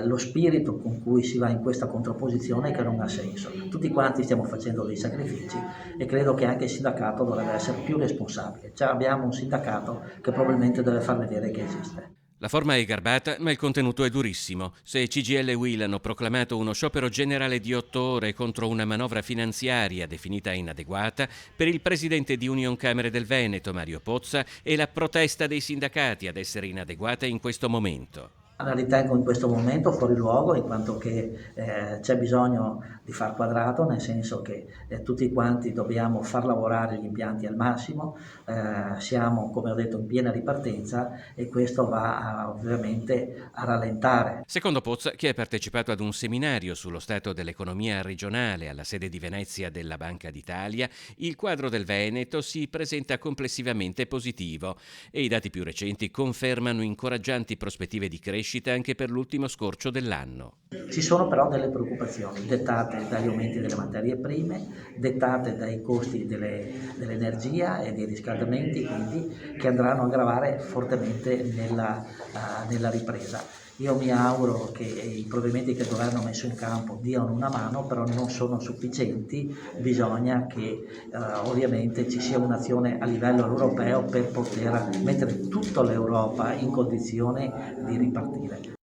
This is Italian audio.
Lo spirito con cui si va in questa contrapposizione è che non ha senso. Tutti quanti stiamo facendo dei sacrifici e credo che anche il sindacato dovrebbe essere più responsabile. Cioè abbiamo un sindacato che probabilmente deve far vedere che esiste. La forma è garbata, ma il contenuto è durissimo. Se CGIL e UIL hanno proclamato uno sciopero generale di 8 ore contro una manovra finanziaria definita inadeguata, per il presidente di Unioncamere del Veneto, Mario Pozza, è la protesta dei sindacati ad essere inadeguata in questo momento. La ritengo in questo momento fuori luogo, in quanto che c'è bisogno di far quadrato, nel senso che tutti quanti dobbiamo far lavorare gli impianti al massimo, siamo, come ho detto, in piena ripartenza e questo ovviamente a rallentare. Secondo Pozza, che ha partecipato ad un seminario sullo stato dell'economia regionale alla sede di Venezia della Banca d'Italia, il quadro del Veneto si presenta complessivamente positivo e i dati più recenti confermano incoraggianti prospettive di crescita anche per l'ultimo scorcio dell'anno. Ci sono però delle preoccupazioni dettate dagli aumenti delle materie prime, dettate dai costi dell'energia e dei riscaldamenti, quindi che andranno a gravare fortemente nella ripresa. Io mi auguro che i provvedimenti che il governo ha messo in campo diano una mano, però non sono sufficienti, bisogna che ovviamente ci sia un'azione a livello europeo per poter mettere tutta l'Europa in condizione di ripartire.